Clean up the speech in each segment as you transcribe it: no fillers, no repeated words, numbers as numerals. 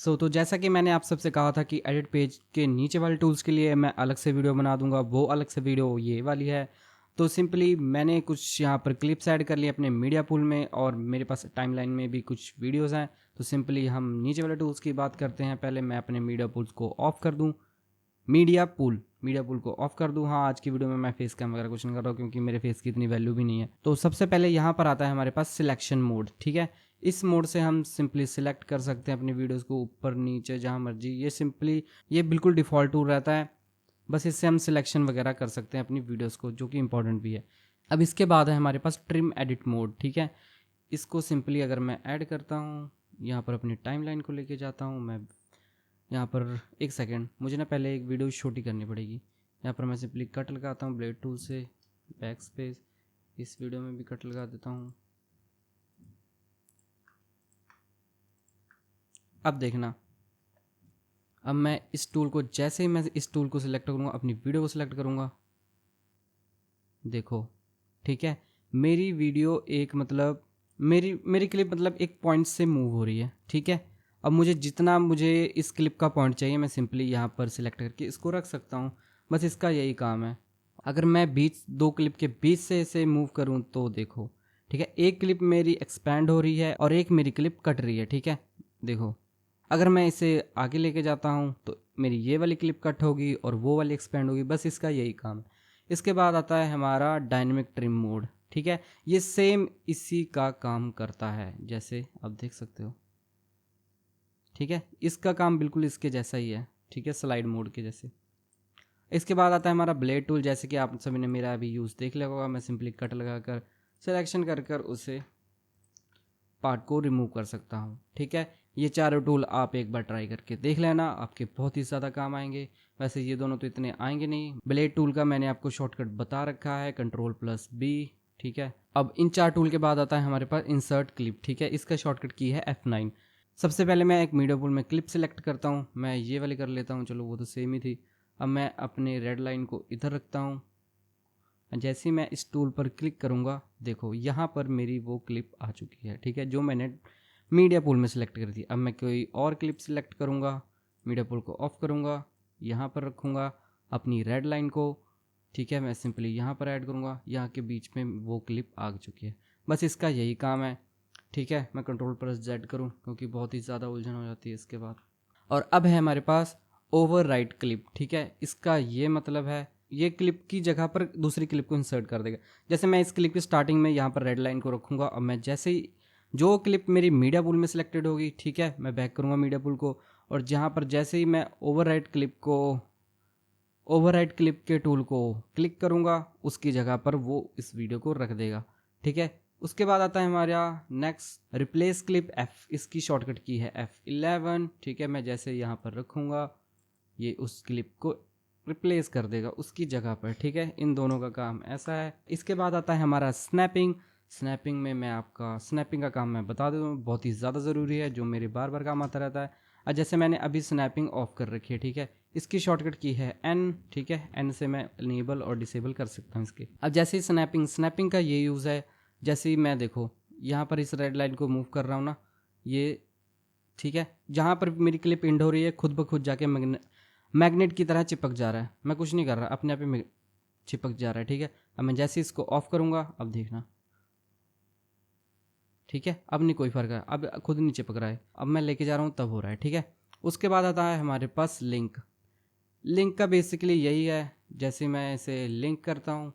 तो जैसा कि मैंने आप सबसे कहा था कि एडिट पेज के नीचे वाले टूल्स के लिए मैं अलग से वीडियो बना दूंगा, वो अलग से वीडियो ये वाली है। तो सिंपली मैंने कुछ यहाँ पर क्लिप्स ऐड कर लिए अपने मीडिया पूल में, और मेरे पास टाइमलाइन में भी कुछ वीडियोस हैं। तो सिंपली हम नीचे वाले टूल्स की बात करते हैं। पहले मैं अपने मीडिया पूल्स को ऑफ कर दूँ, मीडिया पूल को ऑफ कर दूँ। हाँ, आज की वीडियो में मैं फेस कैम वगैरह कुछ नहीं कर रहा हूँ क्योंकि मेरे फेस की इतनी वैल्यू भी नहीं है। तो सबसे पहले यहाँ पर आता है हमारे पास सिलेक्शन मोड, ठीक है। इस मोड से हम सिंपली सिलेक्ट कर सकते हैं अपनी वीडियोस को ऊपर नीचे जहाँ मर्जी। ये बिल्कुल डिफ़ॉल्ट टूल रहता है, बस इससे हम सिलेक्शन वगैरह कर सकते हैं अपनी वीडियोस को, जो कि इंपॉर्टेंट भी है। अब इसके बाद है हमारे पास ट्रिम एडिट मोड, ठीक है। इसको सिंपली अगर मैं ऐड करता हूँ, यहाँ पर अपनी टाइमलाइन को लेके जाता हूँ मैं। यहाँ पर एक सेकेंड, मुझे ना पहले एक वीडियो छोटी करनी पड़ेगी। यहाँ पर मैं सिंपली कट लगाता हूँ ब्लेड टूल से, बैक स्पेस, इस वीडियो में भी कट लगा देता हूँ। अब देखना, अब मैं इस टूल को, जैसे ही मैं इस टूल को सिलेक्ट करूँगा, अपनी वीडियो को सिलेक्ट करूँगा, देखो, ठीक है। मेरी वीडियो एक मतलब मेरी क्लिप मतलब एक पॉइंट से मूव हो रही है, ठीक है। अब मुझे इस क्लिप का पॉइंट चाहिए, मैं सिंपली यहाँ पर सिलेक्ट करके इसको रख सकता हूँ। बस इसका यही काम है। अगर मैं दो क्लिप के बीच से इसे मूव करूँ तो देखो, ठीक है, एक क्लिप मेरी एक्सपैंड हो रही है और एक मेरी क्लिप कट रही है, ठीक है। देखो, अगर मैं इसे आगे लेके जाता हूँ तो मेरी ये वाली क्लिप कट होगी और वो वाली एक्सपेंड होगी, बस इसका यही काम है। इसके बाद आता है हमारा डायनेमिक ट्रिम मोड, ठीक है। ये सेम इसी का काम करता है, जैसे आप देख सकते हो, ठीक है। इसका काम बिल्कुल इसके जैसा ही है, ठीक है, स्लाइड मोड के जैसे। इसके बाद आता है हमारा ब्लेड टूल, जैसे कि आप सभी ने मेरा अभी यूज़ देख लिया होगा। मैं सिंपली कट लगा कर सिलेक्शन कर कर उसे पार्ट को रिमूव कर सकता हूँ, ठीक है। ये चारों टूल आप एक बार ट्राई करके देख लेना, आपके बहुत ही ज़्यादा काम आएंगे। वैसे ये दोनों तो इतने आएंगे नहीं। ब्लेड टूल का मैंने आपको शॉर्टकट बता रखा है, Ctrl+B, ठीक है। अब इन चार टूल के बाद आता है हमारे पास इंसर्ट क्लिप, ठीक है। इसका शॉर्टकट की है F9। सबसे पहले मैं एक मीडिया पूल में क्लिप सेलेक्ट करता हूँ, मैं ये वाली कर लेता हूँ, चलो वो तो सेम ही थी। अब मैं अपने रेड लाइन को इधर रखता हूँ। जैसे ही मैं इस टूल पर क्लिक करूँगा, देखो यहाँ पर मेरी वो क्लिप आ चुकी है, ठीक है, जो मैंने मीडिया पूल में सिलेक्ट कर दी। अब मैं कोई और क्लिप सिलेक्ट करूँगा, मीडिया पूल को ऑफ करूँगा, यहाँ पर रखूँगा अपनी रेड लाइन को, ठीक है। मैं सिंपली यहाँ पर ऐड करूँगा, यहाँ के बीच में वो क्लिप आ चुकी है। बस इसका यही काम है, ठीक है। मैं Ctrl+Z करूँ क्योंकि बहुत ही ज़्यादा उलझन हो जाती है इसके बाद। और अब है हमारे पास ओवरराइट क्लिप, ठीक है। इसका ये मतलब है, ये क्लिप की जगह पर दूसरी क्लिप को इंसर्ट कर देगा। जैसे मैं इस क्लिप की स्टार्टिंग में यहाँ पर रेड लाइन को रखूँगा, और मैं जैसे ही जो क्लिप मेरी मीडिया पूल में सिलेक्टेड होगी, ठीक है, मैं बैक करूँगा मीडिया पूल को, और जहाँ पर जैसे ही मैं ओवरराइट क्लिप के टूल को क्लिक करूँगा, उसकी जगह पर वो इस वीडियो को रख देगा, ठीक है। उसके बाद आता है हमारा नेक्स्ट रिप्लेस क्लिप F। इसकी शॉर्टकट की है F11, ठीक है। मैं जैसे यहाँ पर रखूँगा, ये उस क्लिप को रिप्लेस कर देगा उसकी जगह पर, ठीक है। इन दोनों का काम ऐसा है। इसके बाद आता है हमारा स्नैपिंग का काम मैं बता दूँ, बहुत ही ज़्यादा ज़रूरी है, जो मेरे बार बार काम आता रहता है। जैसे मैंने अभी स्नैपिंग ऑफ कर रखी है, ठीक है। इसकी शॉर्टकट की है N, ठीक है। N से मैं इनेबल और डिसेबल कर सकता हूँ इसके। अब जैसे ही स्नैपिंग का ये यूज़ है, जैसे ही मैं देखो यहाँ पर इस रेड लाइन को मूव कर रहा हूँ ना, ये, ठीक है, जहाँ पर मेरी क्लिप एंड हो रही है, खुद ब खुद जाके मैग्नेट की तरह चिपक जा रहा है। मैं कुछ नहीं कर रहा, अपने आप ही चिपक जा रहा है, ठीक है। अब मैं जैसे इसको ऑफ करूँगा, अब देखना, ठीक है, अब नहीं कोई फ़र्क है, अब खुद नहीं चिपक रहा है। अब मैं लेके जा रहा हूँ तब हो रहा है, ठीक है। उसके बाद आता है हमारे पास लिंक का बेसिकली यही है। जैसे मैं इसे लिंक करता हूँ,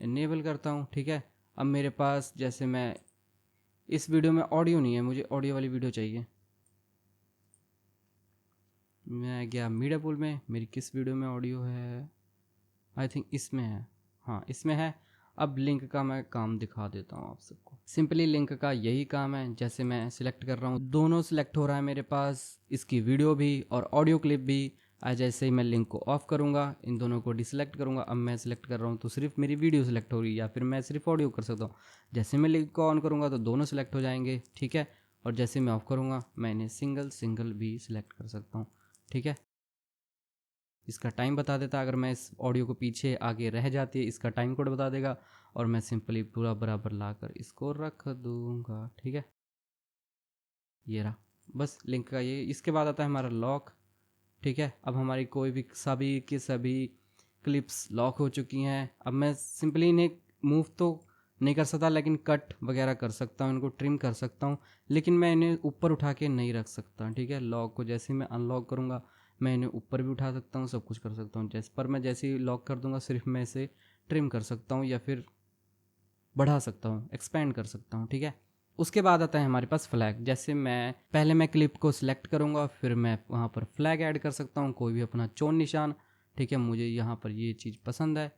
इनेबल करता हूँ, ठीक है। अब मेरे पास, जैसे मैं इस वीडियो में ऑडियो नहीं है, मुझे ऑडियो वाली वीडियो चाहिए। मैं गया मीडिया पूल में, मेरी किस वीडियो में ऑडियो है, आई थिंक इसमें है, हाँ इसमें है। अब लिंक का मैं काम दिखा देता हूँ आप सबको। सिंपली लिंक का यही काम है, जैसे मैं सिलेक्ट कर रहा हूँ, दोनों सिलेक्ट हो रहा है मेरे पास, इसकी वीडियो भी और ऑडियो क्लिप भी। जैसे ही मैं लिंक को ऑफ करूँगा, इन दोनों को डिसलेक्ट करूँगा, अब मैं सिलेक्ट कर रहा हूँ तो सिर्फ मेरी वीडियो सिलेक्ट हो रही है, या फिर मैं सिर्फ ऑडियो कर सकता हूँ। जैसे मैं लिंक को ऑन करूँगा तो दोनों सिलेक्ट हो जाएंगे, ठीक है। और जैसे मैं ऑफ करूँगा, मैं इन्हें सिंगल भी सिलेक्ट कर सकता हूँ, ठीक है। इसका टाइम बता देता, अगर मैं इस ऑडियो को पीछे आगे रह जाती है, इसका टाइम कोड बता देगा, और मैं सिंपली पूरा बराबर लाकर इसको रख दूंगा, ठीक है। ये रहा, बस लिंक का ये। इसके बाद आता है हमारा लॉक, ठीक है। अब हमारी कोई भी सभी की सभी क्लिप्स लॉक हो चुकी हैं। अब मैं सिंपली इन्हें मूव तो नहीं कर सकता, लेकिन कट वगैरह कर सकता हूँ, इनको ट्रिम कर सकता हूँ, लेकिन मैं इन्हें ऊपर उठा के नहीं रख सकता, ठीक है। लॉक को जैसे ही मैं अनलॉक करूँगा मैं इन्हें ऊपर भी उठा सकता हूँ, सब कुछ कर सकता हूँ जैसे, पर मैं जैसे ही लॉक कर दूँगा सिर्फ मैं इसे ट्रिम कर सकता हूँ या फिर बढ़ा सकता हूँ, एक्सपेंड कर सकता हूँ, ठीक है। उसके बाद आता है हमारे पास फ्लैग। जैसे मैं पहले मैं क्लिप को सिलेक्ट करूँगा, फिर मैं वहाँ पर फ्लैग ऐड कर सकता हूँ, कोई भी अपना चोन निशान, ठीक है। मुझे यहाँ पर ये चीज़ पसंद है।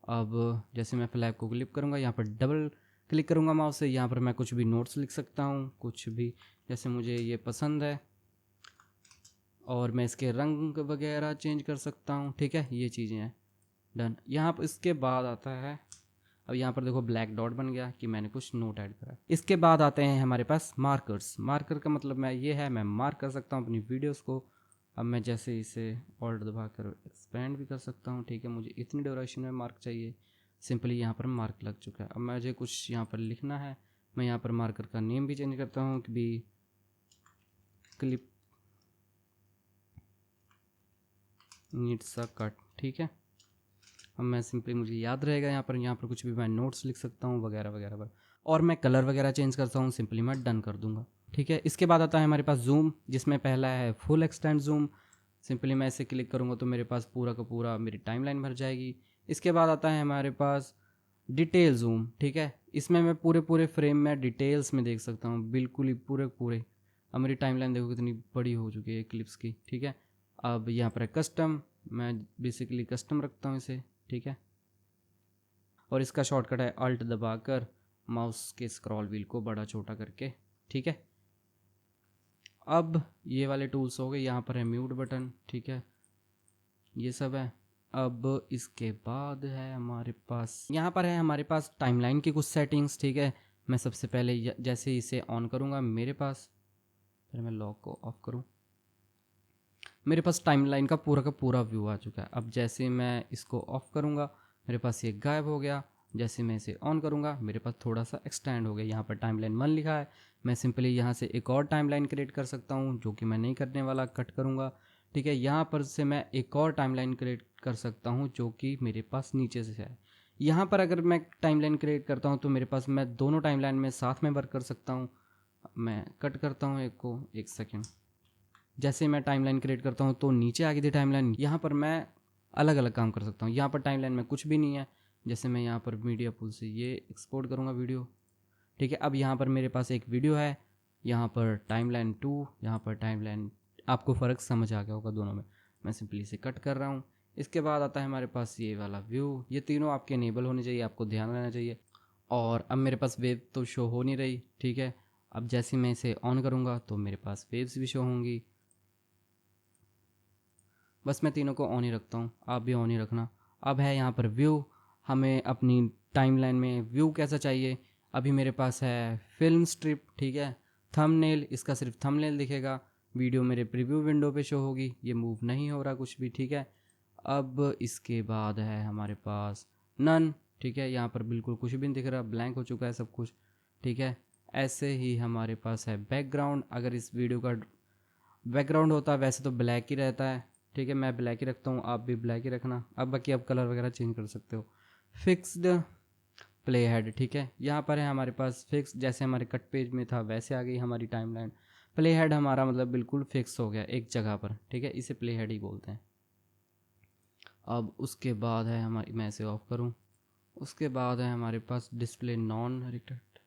अब जैसे मैं फ्लैग को क्लिक करूँगा, यहाँ पर डबल क्लिक करूँगा माउस से, यहाँ पर मैं कुछ भी नोट्स लिख सकता हूँ, कुछ भी, जैसे मुझे ये पसंद है, और मैं इसके रंग वगैरह चेंज कर सकता हूँ, ठीक है। ये चीज़ें हैं, डन। यहाँ पर इसके बाद आता है, अब यहाँ पर देखो ब्लैक डॉट बन गया कि मैंने कुछ नोट ऐड करा। इसके बाद आते हैं हमारे पास मार्कर्स। मार्कर का मतलब मैं ये है, मैं मार्क कर सकता हूँ अपनी वीडियोस को। अब मैं जैसे इसे ऑल्ट दबा कर एक्सपेंड भी कर सकता हूँ, ठीक है। मुझे इतनी ड्यूरेशन में मार्क चाहिए, सिंपली यहाँ पर मार्क लग चुका है। अब मुझे कुछ यहाँ पर लिखना है, मैं यहाँ पर मार्कर का नेम भी चेंज करता हूँ कि भी क्लिप नीड्स अ कट, ठीक है। अब मैं सिंपली, मुझे याद रहेगा, यहाँ पर कुछ भी मैं नोट्स लिख सकता हूँ वगैरह वगैरह, और मैं कलर वगैरह चेंज करता हूँ, सिंपली मैं डन कर दूंगा, ठीक है। इसके बाद आता है हमारे पास जूम, जिसमें पहला है फुल एक्सटेंड जूम। सिंपली मैं इसे क्लिक करूँगा तो मेरे पास पूरा का पूरा मेरी टाइमलाइन भर जाएगी। इसके बाद आता है हमारे पास डिटेल जूम, ठीक है। इसमें मैं पूरे पूरे फ्रेम में डिटेल्स में देख सकता हूँ, बिल्कुल ही पूरे पूरे। अब मेरी टाइमलाइन देखो कितनी बड़ी हो चुकी है क्लिप्स की, ठीक है। अब यहाँ पर है कस्टम, मैं बेसिकली कस्टम रखता हूँ इसे, ठीक है। और इसका शॉर्टकट है अल्ट दबाकर माउस के स्क्रॉल व्हील को बड़ा छोटा करके, ठीक है। अब ये वाले टूल्स हो गए, यहाँ पर है म्यूट बटन, ठीक है, ये सब है। अब इसके बाद है हमारे पास, यहाँ पर है हमारे पास टाइमलाइन की कुछ सेटिंग्स, ठीक है। मैं सबसे पहले जैसे इसे ऑन करूँगा मेरे पास, फिर मैं लॉक को ऑफ करूँ, मेरे पास टाइमलाइन का पूरा व्यू आ चुका है। अब जैसे मैं इसको ऑफ करूँगा मेरे पास ये गायब हो गया, जैसे मैं इसे ऑन करूँगा मेरे पास थोड़ा सा एक्सटेंड हो गया। यहाँ पर टाइमलाइन 1 लिखा है, मैं सिंपली यहाँ से एक और टाइमलाइन क्रिएट कर सकता हूँ, जो कि मैं नहीं करने वाला, कट करूँगा, ठीक है। यहाँ पर से मैं एक और टाइमलाइन क्रिएट कर सकता हूँ जो कि मेरे पास नीचे से है। यहाँ पर अगर मैं टाइमलाइन क्रिएट करता हूँ तो मेरे पास, मैं दोनों टाइमलाइन में साथ में वर्क कर सकता हूँ। मैं कट करता हूँ एक को, एक सेकेंड। जैसे मैं टाइमलाइन क्रिएट करता हूँ तो नीचे आ गई थी टाइमलाइन, यहाँ पर मैं अलग अलग काम कर सकता हूँ। यहाँ पर टाइमलाइन में कुछ भी नहीं है, जैसे मैं यहाँ पर मीडिया पूल से ये एक्सपोर्ट करूँगा वीडियो, ठीक है। अब यहाँ पर मेरे पास एक वीडियो है, यहाँ पर टाइमलाइन 2, यहाँ पर टाइमलाइन, आपको फ़र्क समझ आ गया होगा दोनों में। मैं सिंपली इसे कट कर रहा हूँ। इसके बाद आता है हमारे पास ये वाला व्यू, ये तीनों आपके इनेबल होने चाहिए, आपको ध्यान रहना चाहिए। और अब मेरे पास वेव तो शो हो नहीं रही, ठीक है। अब जैसे मैं इसे ऑन करूँगा तो मेरे पास वेव्स भी शो होंगी। बस मैं तीनों को ऑन ही रखता हूँ, आप भी ऑन ही रखना। अब है यहाँ पर व्यू, हमें अपनी टाइमलाइन में व्यू कैसा चाहिए। अभी मेरे पास है फिल्म स्ट्रिप, ठीक है। थंबनेल, इसका सिर्फ थंबनेल दिखेगा, वीडियो मेरे प्रीव्यू विंडो पे शो होगी, ये मूव नहीं हो रहा कुछ भी, ठीक है। अब इसके बाद है हमारे पास नन, ठीक है। यहाँ पर बिल्कुल कुछ भी नहीं दिख रहा, ब्लैंक हो चुका है सब कुछ, ठीक है। ऐसे ही हमारे पास है बैकग्राउंड, अगर इस वीडियो का बैकग्राउंड होता है वैसे तो ब्लैक ही रहता है, ठीक है। मैं ब्लैक ही रखता हूँ, आप भी ब्लैक ही रखना। अब बाकी आप कलर वगैरह चेंज कर सकते हो। फिक्स्ड प्ले हेड, ठीक है। यहाँ पर है हमारे पास फिक्स, जैसे हमारे कट पेज में था वैसे आ गई हमारी टाइमलाइन। प्ले हेड हमारा मतलब बिल्कुल फिक्स हो गया एक जगह पर, ठीक है, इसे प्ले हेड ही बोलते हैं। अब उसके बाद है हमारी, मैं इसे ऑफ करूँ, उसके बाद है हमारे पास डिस्प्ले नॉन रिटेक्ट,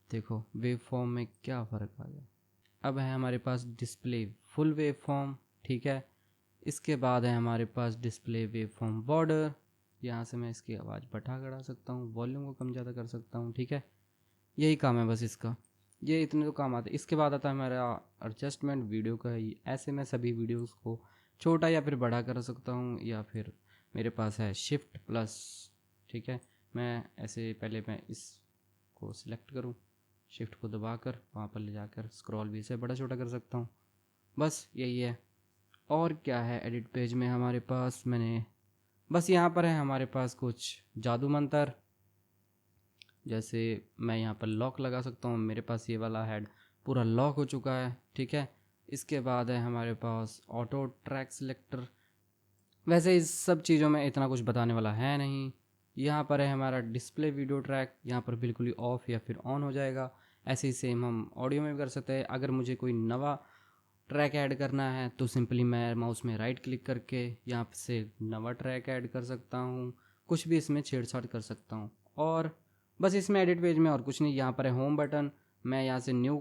देखो वेव फॉर्म में क्या फ़र्क आ गया। अब है हमारे पास डिस्प्ले फुल वेव फॉर्म, ठीक है। इसके बाद है हमारे पास डिस्प्ले वेव फॉर्म बॉर्डर, यहाँ से मैं इसकी आवाज़ बढ़ा बढ़ा सकता हूँ, वॉल्यूम को कम ज़्यादा कर सकता हूँ, ठीक है। यही काम है बस इसका, ये इतने तो काम आते हैं। इसके बाद आता है हमारा एडजस्टमेंट वीडियो का, ऐसे मैं सभी वीडियोस को छोटा या फिर बड़ा कर सकता हूँ, या फिर मेरे पास है शिफ्ट प्लस, ठीक है। मैं ऐसे पहले मैं इसको सिलेक्ट करूँ, शिफ्ट को दबाकर वहाँ पर ले जाकर स्क्रॉल भी से बड़ा छोटा कर सकता हूँ, बस यही है। और क्या है एडिट पेज में हमारे पास, मैंने बस यहाँ पर है हमारे पास कुछ जादू मंत्र, जैसे मैं यहाँ पर लॉक लगा सकता हूँ, मेरे पास ये वाला हेड पूरा लॉक हो चुका है, ठीक है। इसके बाद है हमारे पास ऑटो ट्रैक सिलेक्टर। वैसे इस सब चीज़ों में इतना कुछ बताने वाला है नहीं। यहाँ पर है हमारा डिस्प्ले वीडियो ट्रैक, यहाँ पर बिल्कुल ही ऑफ या फिर ऑन हो जाएगा। ऐसे ही सेम हम ऑडियो में भी कर सकते हैं। अगर मुझे कोई नवा ट्रैक ऐड करना है तो सिंपली मैं माउस में राइट क्लिक करके यहाँ से नवा ट्रैक ऐड कर सकता हूँ, कुछ भी इसमें छेड़छाड़ कर सकता हूँ। और बस इसमें एडिट पेज में और कुछ नहीं। यहाँ पर है होम बटन, मैं यहाँ से न्यू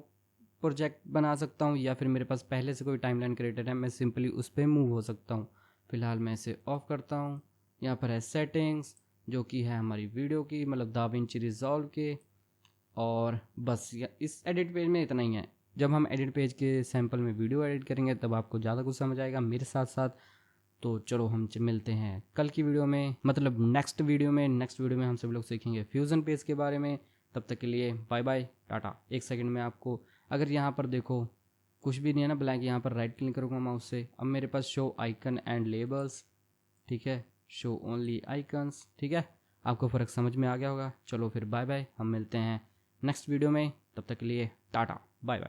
प्रोजेक्ट बना सकता हूँ, या फिर मेरे पास पहले से कोई टाइमलाइन क्रिएटेड है, मैं सिंपली उस पर मूव हो सकता हूँ। फिलहाल मैं इसे ऑफ करता हूँ। यहाँ पर है सेटिंग्स, जो कि है हमारी वीडियो की, मतलब दाविंची रिजॉल्व के। और बस इस एडिट पेज में इतना ही है। जब हम एडिट पेज के सैंपल में वीडियो एडिट करेंगे तब आपको ज़्यादा कुछ समझ आएगा मेरे साथ साथ। तो चलो हम मिलते हैं कल की वीडियो में, मतलब नेक्स्ट वीडियो में। नेक्स्ट वीडियो में हम सब लोग सीखेंगे फ्यूज़न पेज के बारे में। तब तक के लिए बाय बाय टाटा। एक सेकंड में आपको, अगर यहाँ पर देखो कुछ भी नहीं है ना, ब्लैंक, यहाँ पर राइट क्लिक करूँगा माउस से, अब मेरे पास शो आइकन एंड लेबल्स, ठीक है, शो ओनली आइकन्स, ठीक है। आपको फ़र्क समझ में आ गया होगा। चलो फिर बाय बाय, हम मिलते हैं नेक्स्ट वीडियो में। तब तक के लिए टाटा बाय बाय।